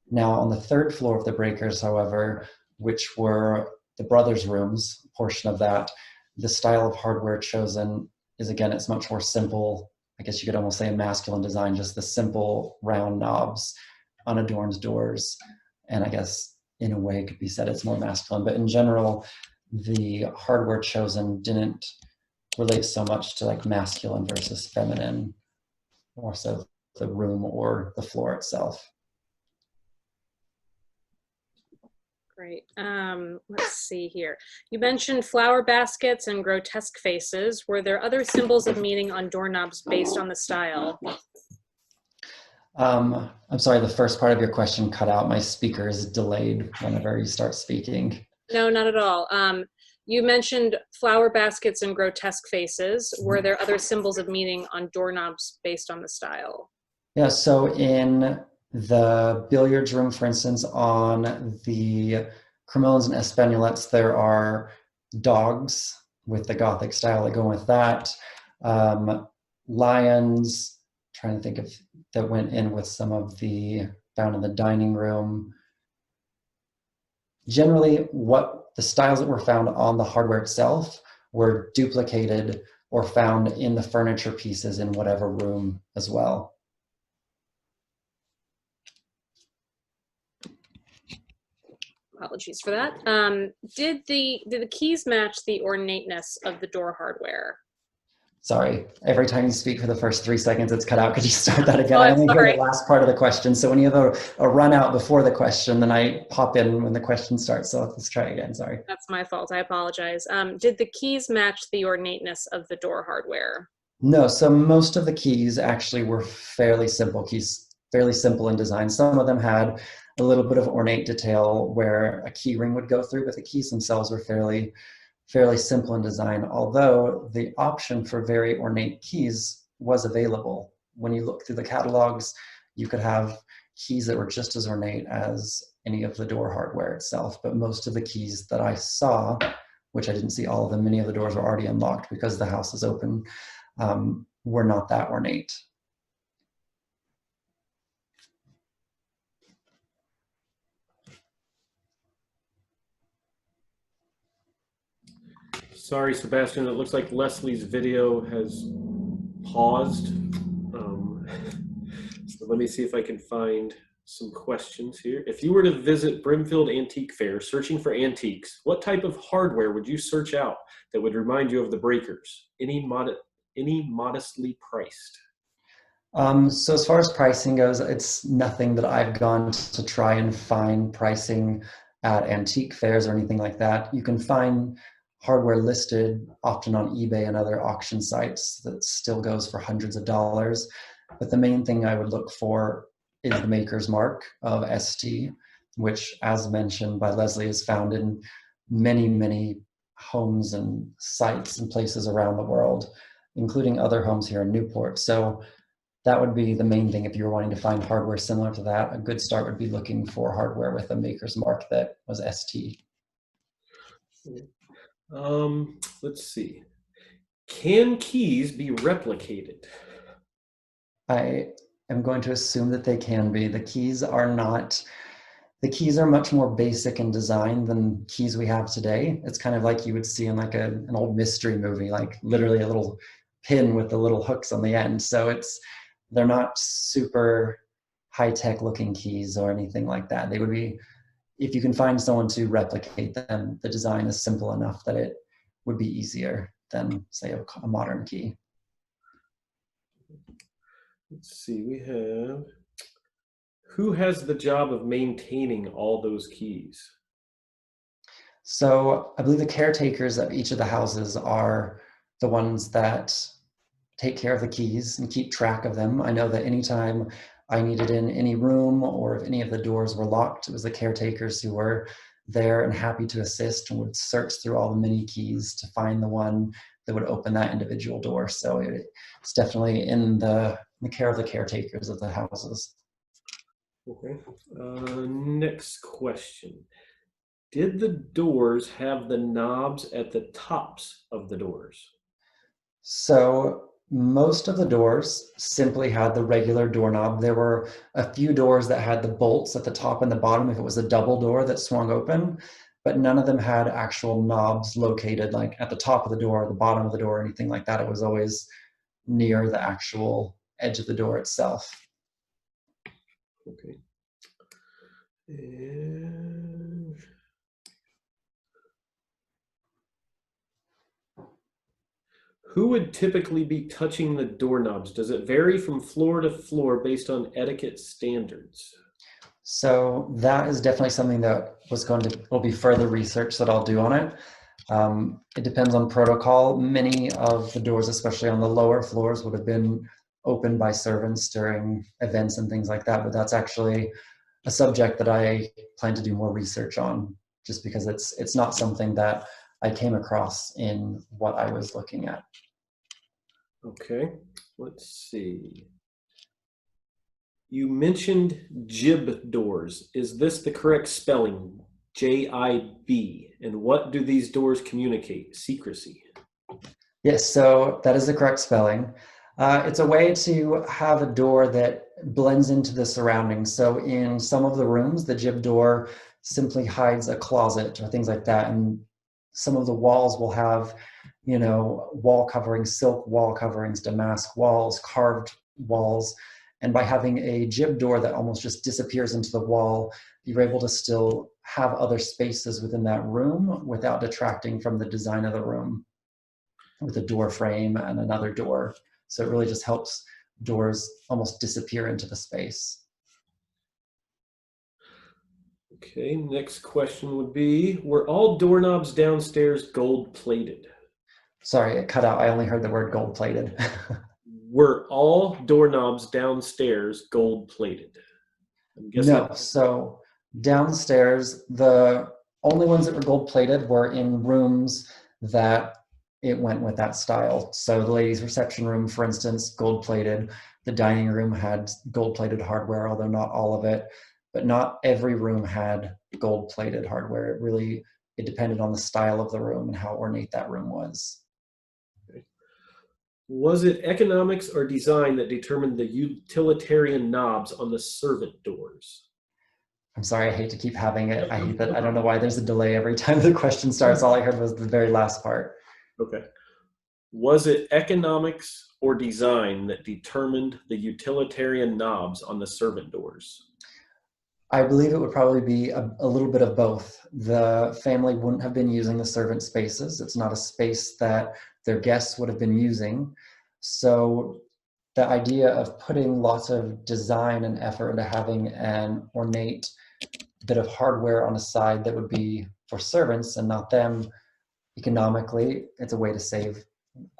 Speaker 2: Now on the third floor of the Breakers, however, which were the brothers' rooms, a portion of that, the style of hardware chosen is, again, it's much more simple. I guess you could almost say a masculine design, just the simple round knobs, unadorned doors. And I guess in a way it could be said it's more masculine, but in general, the hardware chosen didn't relate so much to like masculine versus feminine, more so the room or the floor itself.
Speaker 1: Great. Let's see here. You mentioned flower baskets and grotesque faces. Were there other symbols of meaning on doorknobs based on the style?
Speaker 2: I'm sorry, the first part of your question cut out. My speaker is delayed whenever you start speaking.
Speaker 1: No, not at all. You mentioned flower baskets and grotesque faces. Were there other symbols of meaning on doorknobs based on the style?
Speaker 2: Yeah, so in the billiards room, for instance, on the cremolins and espagnolettes, there are dogs with the Gothic style that go with that. Lions, trying to think of, that went in with some of the, found in the dining room. Generally, what the styles that were found on the hardware itself were duplicated or found in the furniture pieces in whatever room as well.
Speaker 1: Apologies for that. Did the keys match the ornateness of the door hardware?
Speaker 2: Sorry, every time you speak for the first 3 seconds, it's cut out. Could you start that again?
Speaker 1: Oh,
Speaker 2: I only
Speaker 1: sorry.
Speaker 2: hear the last part of the question. So when you have a run out before the question, then I pop in when the question starts. So let's try again, sorry.
Speaker 1: That's my fault, I apologize. Did the keys match the ornateness of the door hardware?
Speaker 2: No, so most of the keys actually were fairly simple keys, fairly simple in design. Some of them had a little bit of ornate detail where a key ring would go through, but the keys themselves were fairly simple in design, although the option for very ornate keys was available. When you look through the catalogs, you could have keys that were just as ornate as any of the door hardware itself, but most of the keys that I saw, which I didn't see all of them, many of the doors were already unlocked because the house is open, were not that ornate.
Speaker 3: Sorry, Sebastian, it looks like Leslie's video has paused. So let me see if I can find some questions here. If you were to visit Brimfield Antique Fair searching for antiques, what type of hardware would you search out that would remind you of the breakers? Any modestly priced?
Speaker 2: So as far as pricing goes, it's nothing that I've gone to try and find pricing at antique fairs or anything like that. You can find hardware listed often on eBay and other auction sites that still goes for hundreds of dollars. But the main thing I would look for is the maker's mark of ST, which, as mentioned by Leslie, is found in many, many homes and sites and places around the world, including other homes here in Newport. So that would be the main thing. If you were wanting to find hardware similar to that, a good start would be looking for hardware with a maker's mark that was ST.
Speaker 3: Let's see. Can keys be replicated?
Speaker 2: I am going to assume that they can be. The keys are much more basic in design than keys we have today. It's kind of like you would see in like an old mystery movie, like literally a little pin with the little hooks on the end. So they're not super high-tech looking keys or anything like that. They would be, if you can find someone to replicate them, the design is simple enough that it would be easier than, say, a modern key.
Speaker 3: Let's see, who has the job of maintaining all those keys?
Speaker 2: So I believe the caretakers of each of the houses are the ones that take care of the keys and keep track of them. I know that anytime I needed in any room or if any of the doors were locked, it was the caretakers who were there and happy to assist and would search through all the mini keys to find the one that would open that individual door. So it's definitely in the care of the caretakers of the houses.
Speaker 3: Okay. Next question. Did the doors have the knobs at the tops of the doors?
Speaker 2: So most of the doors simply had the regular doorknob. There were a few doors that had the bolts at the top and the bottom if it was a double door that swung open, but none of them had actual knobs located like at the top of the door, the bottom of the door, anything like that. It was always near the actual edge of the door itself.
Speaker 3: Okay. And who would typically be touching the doorknobs? Does it vary from floor to floor based on etiquette standards?
Speaker 2: So that is definitely something that will be further research that I'll do on it. It depends on protocol. Many of the doors, especially on the lower floors, would have been opened by servants during events and things like that, but that's actually a subject that I plan to do more research on, just because it's not something that I came across in what I was looking at.
Speaker 3: Okay, let's see. You mentioned Jib Doors. Is this the correct spelling? J-I-B. And what do these doors communicate? Secrecy.
Speaker 2: Yes, so that is the correct spelling. It's a way to have a door that blends into the surroundings. So in some of the rooms, the Jib door simply hides a closet or things like that. And some of the walls will have, wall coverings, silk wall coverings, damask walls, carved walls. And by having a Jib door that almost just disappears into the wall, you're able to still have other spaces within that room without detracting from the design of the room with a door frame and another door. So it really just helps doors almost disappear into the space.
Speaker 3: Okay, next question would be, were all doorknobs downstairs gold plated?
Speaker 2: Sorry, it cut out. I only heard the word gold plated.
Speaker 3: Were all doorknobs downstairs gold plated?
Speaker 2: No, so downstairs, the only ones that were gold plated were in rooms that it went with that style. So the ladies' reception room, for instance, gold-plated. The dining room had gold-plated hardware, although not all of it. But not every room had gold-plated hardware. It depended on the style of the room and how ornate that room was.
Speaker 3: Was it economics or design that determined the utilitarian knobs on the servant doors?
Speaker 2: I'm sorry, I hate to keep having it. I hate that. I don't know why there's a delay every time the question starts. All I heard was the very last part.
Speaker 3: Okay. Was it economics or design that determined the utilitarian knobs on the servant doors?
Speaker 2: I believe it would probably be a little bit of both. The family wouldn't have been using the servant spaces. It's not a space that their guests would have been using. So the idea of putting lots of design and effort into having an ornate bit of hardware on the side that would be for servants and not them, economically, it's a way to save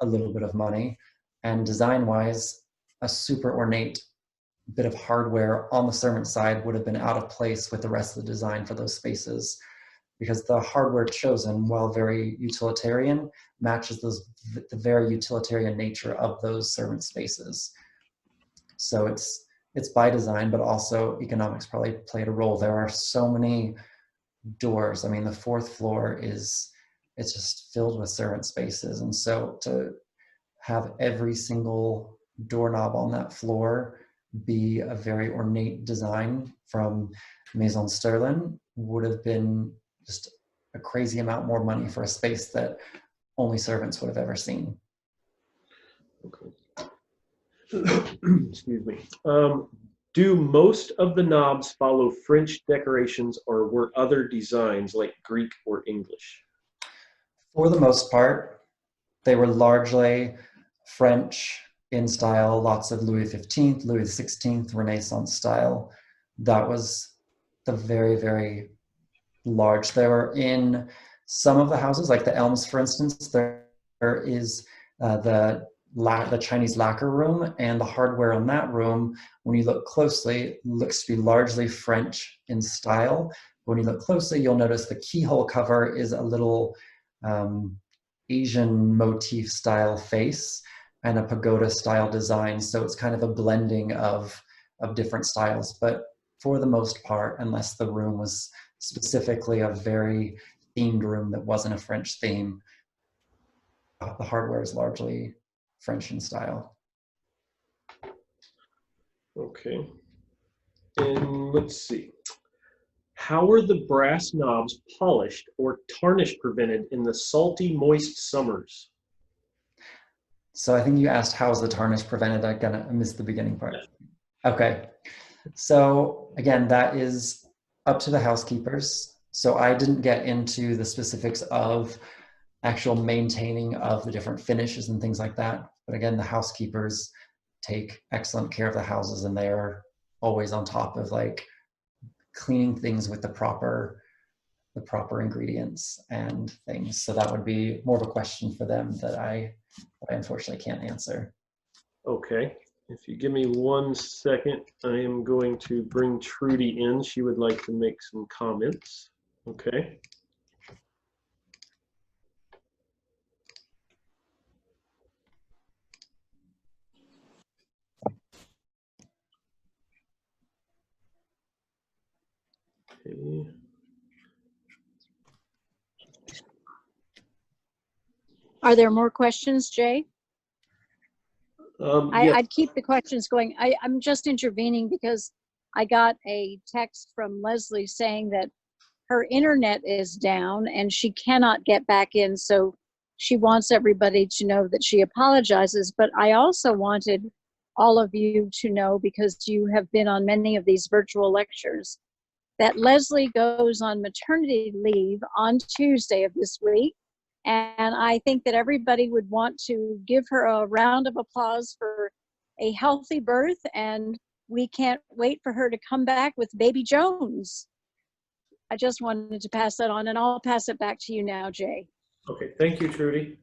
Speaker 2: a little bit of money. And design-wise, a super ornate bit of hardware on the servant side would have been out of place with the rest of the design for those spaces, because the hardware chosen, while very utilitarian, matches the very utilitarian nature of those servant spaces. So it's by design, but also economics probably played a role. There are so many doors. I mean, the fourth floor it's just filled with servant spaces. And so to have every single doorknob on that floor be a very ornate design from Maison Sterling would have been just a crazy amount more money for a space that only servants would have ever seen.
Speaker 3: Okay. Excuse me. Do most of the knobs follow French decorations, or were other designs like Greek or English?
Speaker 2: For the most part, they were largely French in style, lots of Louis XV, Louis XVI, Renaissance style. That was the very, very large. There were in some of the houses, like the Elms, for instance, there is the Chinese lacquer room, and the hardware on that room, when you look closely, looks to be largely French in style. When you look closely, you'll notice the keyhole cover is a little Asian motif style face and a pagoda style design. So it's kind of a blending of different styles. But for the most part, unless the room was specifically a very themed room that wasn't a French theme, the hardware is largely French in style.
Speaker 3: Okay. And let's see. How are the brass knobs polished or tarnish prevented in the salty, moist summers?
Speaker 2: So I think you asked, how is the tarnish prevented? I missed the beginning part. Okay. So again, that is up to the housekeepers. So I didn't get into the specifics of actual maintaining of the different finishes and things like that. But again, the housekeepers take excellent care of the houses, and they're always on top of like cleaning things with the proper ingredients and things. So that would be more of a question for them that I unfortunately can't answer.
Speaker 3: Okay. If you give me 1 second, I am going to bring Trudy in. She would like to make some comments. Okay. Okay.
Speaker 4: Are there more questions, Jay?
Speaker 3: Yes.
Speaker 4: I'd keep the questions going. I'm just intervening because I got a text from Leslie saying that her internet is down and she cannot get back in. So she wants everybody to know that she apologizes. But I also wanted all of you to know, because you have been on many of these virtual lectures, that Leslie goes on maternity leave on Tuesday of this week. And I think that everybody would want to give her a round of applause for a healthy birth. And we can't wait for her to come back with baby Jones. I just wanted to pass that on, and I'll pass it back to you now, Jay.
Speaker 3: Okay, thank you, Trudy.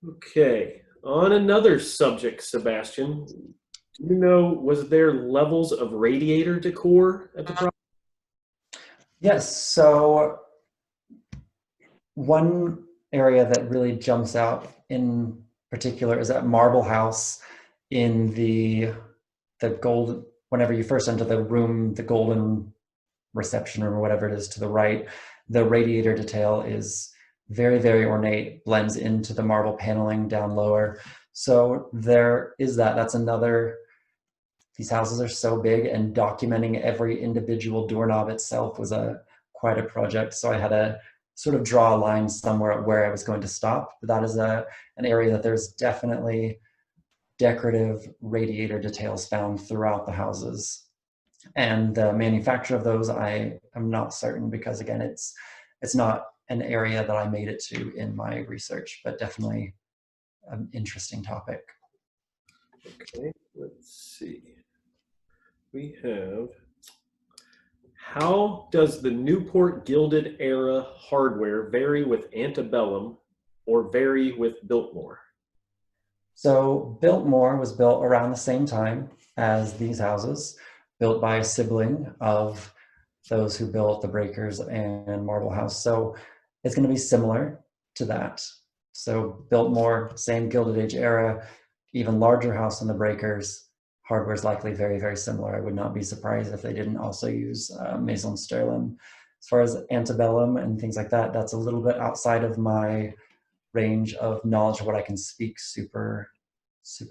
Speaker 3: Okay, on another subject, Sebastian, do you know, was there levels of radiator decor at the property?
Speaker 2: Yes, so one area that really jumps out in particular is that marble house in the gold, whenever you first enter the room, the golden reception room or whatever it is to the right, the radiator detail is very, very ornate, blends into the marble paneling down lower. So there is that. That's another, these houses are so big, and documenting every individual doorknob itself was quite a project. So I had to sort of draw a line somewhere where I was going to stop. But that is an area that there's definitely decorative radiator details found throughout the houses. And the manufacture of those, I am not certain, because again, it's not an area that I made it to in my research, but definitely an interesting topic.
Speaker 3: Okay, let's see. We have, how does the Newport Gilded Era hardware vary with antebellum or vary with Biltmore?
Speaker 2: So Biltmore was built around the same time as these houses, built by a sibling of those who built the Breakers and Marble House. So it's going to be similar to that. So Biltmore, same Gilded Age era, even larger house than the Breakers. Hardware is likely very, very similar. I would not be surprised if they didn't also use Maison Sterling. As far as antebellum and things like that, that's a little bit outside of my range of knowledge of what I can speak super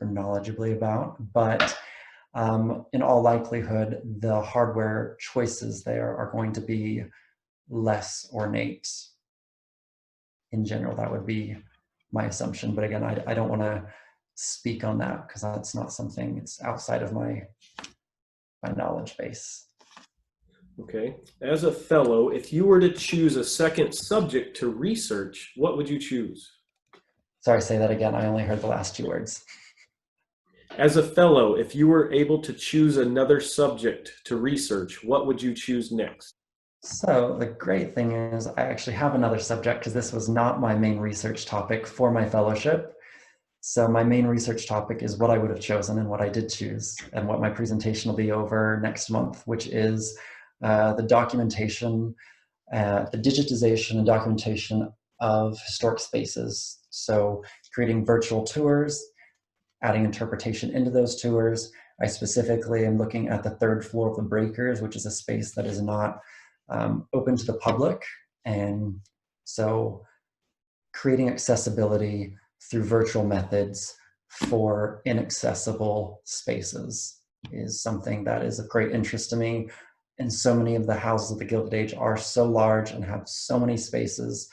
Speaker 2: knowledgeably about. But in all likelihood, the hardware choices there are going to be less ornate. In general, that would be my assumption. But again, I don't want to speak on that because that's not something, it's outside of my knowledge base.
Speaker 3: Okay. As a fellow, if you were to choose a second subject to research, what would you choose?
Speaker 2: Sorry, say that again. I only heard the last 2 words.
Speaker 3: As a fellow, if you were able to choose another subject to research, what would you choose next?
Speaker 2: So the great thing is I actually have another subject, because this was not my main research topic for my fellowship. So my main research topic is what I would have chosen and what I did choose, and what my presentation will be over next month, which is the documentation, the digitization and documentation of historic spaces. So creating virtual tours, adding interpretation into those tours. I specifically am looking at the 3rd floor of the Breakers, which is a space that is not open to the public. And so creating accessibility through virtual methods for inaccessible spaces is something that is of great interest to me. And so many of the houses of the Gilded Age are so large and have so many spaces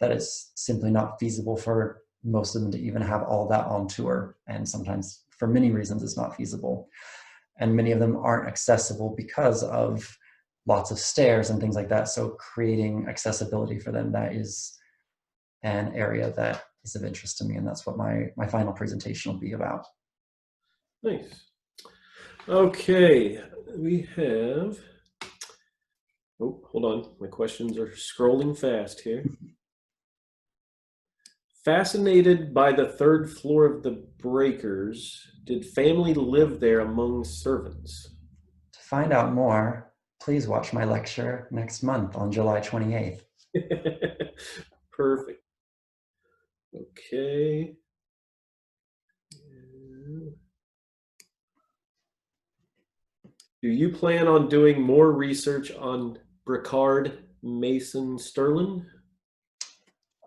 Speaker 2: that it's simply not feasible for most of them to even have all that on tour. And sometimes for many reasons, it's not feasible. And many of them aren't accessible because of lots of stairs and things like that. So creating accessibility for them, that is an area that is of interest to me. And that's what my final presentation will be about.
Speaker 3: Nice. Okay, we have, oh, hold on. My questions are scrolling fast here. Fascinated by the 3rd floor of the Breakers, did family live there among servants?
Speaker 2: To find out more, please watch my lecture next month on July 28th.
Speaker 3: Perfect. Okay. Do you plan on doing more research on Bricard Mason Sterling?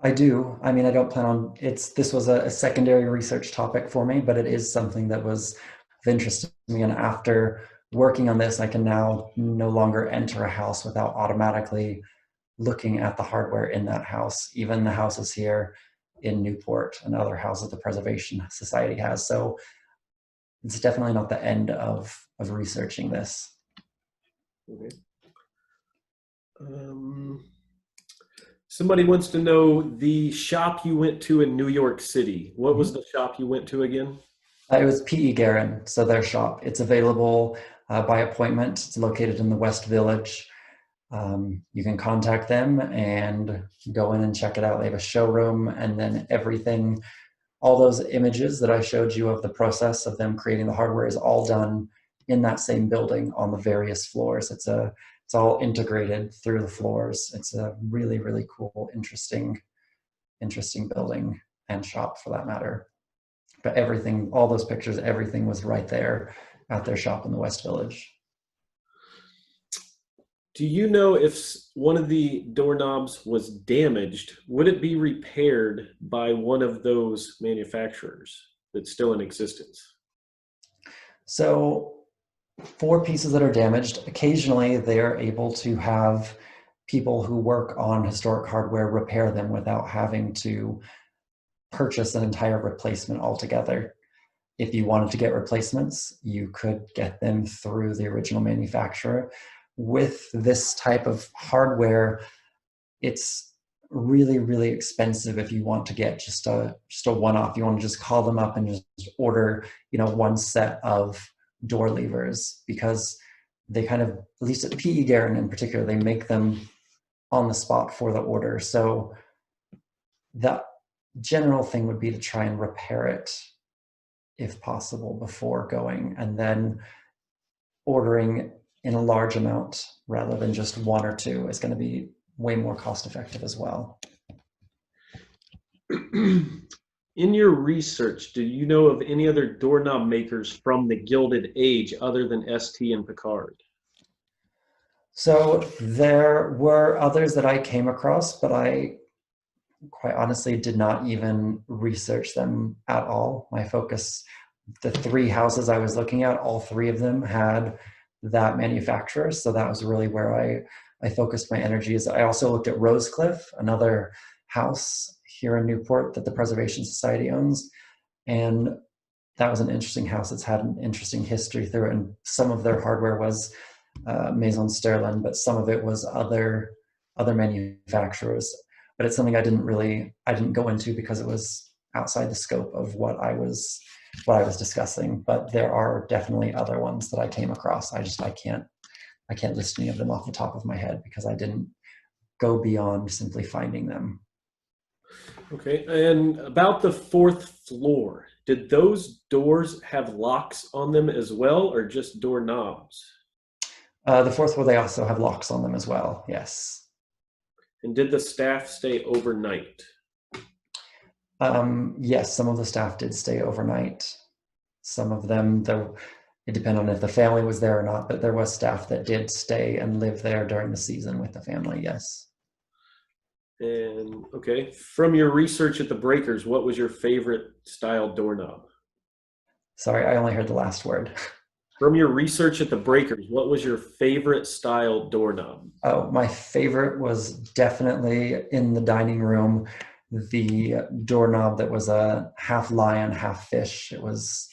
Speaker 2: I do. I mean, I don't plan on, this was a secondary research topic for me, but it is something that was of interest to me. And after working on this, I can now no longer enter a house without automatically looking at the hardware in that house, even the houses here in Newport and other houses the Preservation Society has. So it's definitely not the end of researching this.
Speaker 3: Okay. Somebody wants to know the shop you went to in New York City. What was the shop you went to again?
Speaker 2: It was P.E. Guerin, so their shop. It's available by appointment. It's located in the West Village. You can contact them and go in and check it out. They have a showroom, and then everything, all those images that I showed you of the process of them creating the hardware is all done in that same building on the various floors. It's all integrated through the floors. It's a really, really cool, interesting interesting building and shop for that matter. But everything, all those pictures, everything was right there at their shop in the West Village.
Speaker 3: Do you know if one of the doorknobs was damaged? Would it be repaired by one of those manufacturers that's still in existence?
Speaker 2: So for pieces that are damaged, occasionally they are able to have people who work on historic hardware repair them without having to purchase an entire replacement altogether. If you wanted to get replacements, you could get them through the original manufacturer. With this type of hardware, it's really, really expensive if you want to get just a one-off. You want to just call them up and just order, one set of door levers, because they kind of, at least at P.E. Guerin in particular, they make them on the spot for the order. So the general thing would be to try and repair it if possible before going, and then ordering in a large amount rather than just one or two is going to be way more cost effective as well.
Speaker 3: In your research, do you know of any other doorknob makers from the Gilded Age other than ST and Picard?
Speaker 2: So there were others that I came across, but I quite honestly did not even research them at all. My focus, the three houses I was looking at, all three of them had that manufacturer. So that was really where I focused my energies. I also looked at Rosecliff, another house here in Newport that the Preservation Society owns. And that was an interesting house. It's had an interesting history through it. And some of their hardware was Maison Sterling, but some of it was other manufacturers. But it's something I didn't go into because it was outside the scope of what I was discussing. But there are definitely other ones that I came across. I can't list any of them off the top of my head because I didn't go beyond simply finding them.
Speaker 3: Okay, and about the fourth floor, did those doors have locks on them as well, or just doorknobs?
Speaker 2: The fourth floor, they also have locks on them as well, yes.
Speaker 3: And did the staff stay overnight?
Speaker 2: Yes, some of the staff did stay overnight. Some of them, though, it depended on if the family was there or not, but there was staff that did stay and live there during the season with the family, yes.
Speaker 3: And okay, from your research at the breakers, what was your favorite style doorknob?
Speaker 2: Sorry, I only heard the last word.
Speaker 3: From your research at the breakers, what was your favorite style doorknob? Oh,
Speaker 2: my favorite was definitely in the dining room, the doorknob that was a half lion, half fish. It was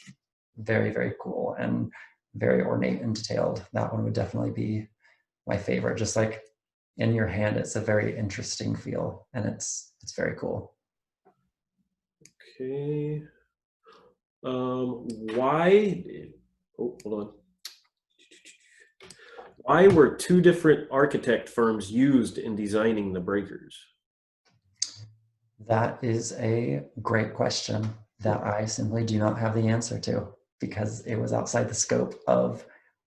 Speaker 2: very, very cool and very ornate and detailed. That one would definitely be my favorite. Just like in your hand, it's a very interesting feel, and it's very cool.
Speaker 3: Okay. Hold on. Why were two different architect firms used in designing the breakers?
Speaker 2: That is a great question that I simply do not have the answer to because it was outside the scope of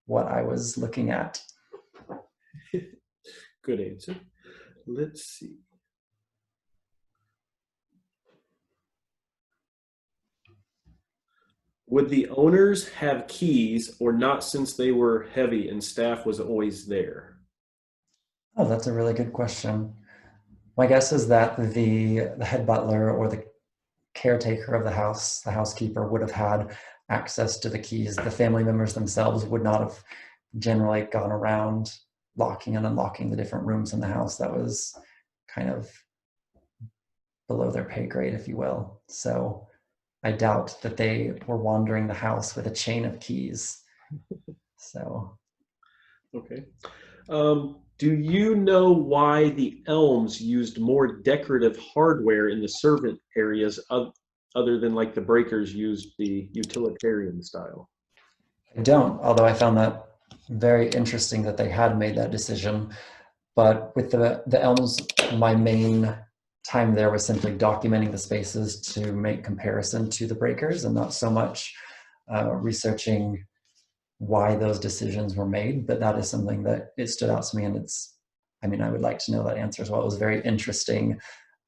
Speaker 2: what I was looking at.
Speaker 3: Good answer. Let's see. Would the owners have keys or not since they were heavy and staff was always there?
Speaker 2: Oh, that's a really good question. My guess is that the head butler or the caretaker of the house, the housekeeper, would have had access to the keys. The family members themselves would not have generally gone around locking and unlocking the different rooms in the house. That was kind of below their pay grade, if you will. So I doubt that they were wandering the house with a chain of keys. So.
Speaker 3: Okay. Do you know why the Elms used more decorative hardware in the servant areas other than like the breakers used the utilitarian style?
Speaker 2: I don't, although I found that very interesting that they had made that decision. But with the Elms, my main time there was simply documenting the spaces to make comparison to the breakers and not so much researching why those decisions were made. But that is something that it stood out to me, and I would like to know that answer as well. It was very interesting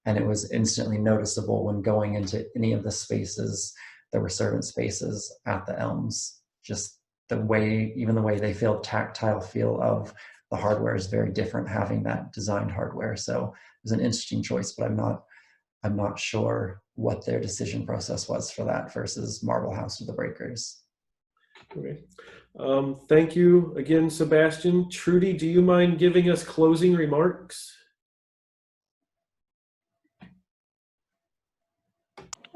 Speaker 2: and it was instantly noticeable when going into any of the spaces that were servant spaces at the Elms. Just the way, even the way they feel, tactile feel of the hardware is very different having that designed hardware. So it was an interesting choice, but I'm not sure what their decision process was for that versus Marble House with the breakers.
Speaker 3: Okay. Thank you again, Sebastian. Trudy, do you mind giving us closing remarks?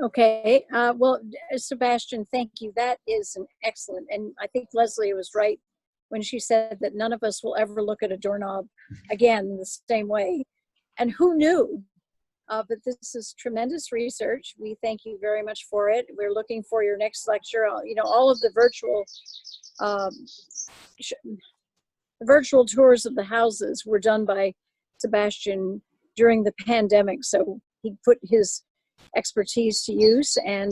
Speaker 4: Okay, well, Sebastian, thank you. That is an excellent, and I think Leslie was right when she said that none of us will ever look at a doorknob again the same way. And who knew? But this is tremendous research. We thank you very much for it. We're looking for your next lecture. You know, all of the virtual tours of the houses were done by Sebastian during the pandemic, so he put his expertise to use. And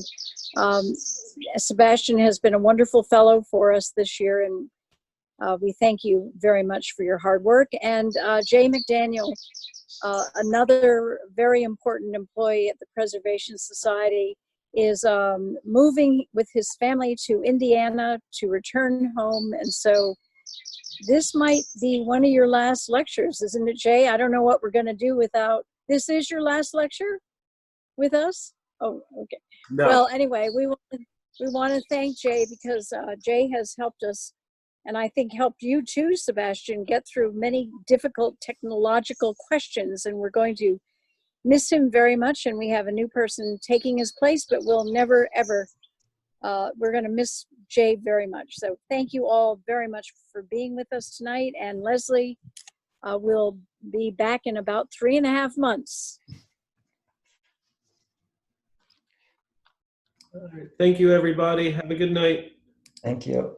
Speaker 4: Sebastian has been a wonderful fellow for us this year, and we thank you very much for your hard work. And Jay McDaniel, another very important employee at the Preservation Society, is moving with his family to Indiana to return home. And so this might be one of your last lectures, isn't it, Jay? I don't know what we're going to do without, this is your last lecture with us? Oh, okay.
Speaker 3: No.
Speaker 4: Well, anyway, we want to thank Jay, because Jay has helped us, and I think helped you too, Sebastian, get through many difficult technological questions. And we're going to miss him very much. And we have a new person taking his place, but we'll never, ever, we're going to miss Jay very much. So thank you all very much for being with us tonight. And Leslie will be back in about 3.5 months.
Speaker 3: All right. Thank you, everybody. Have a good night.
Speaker 2: Thank you.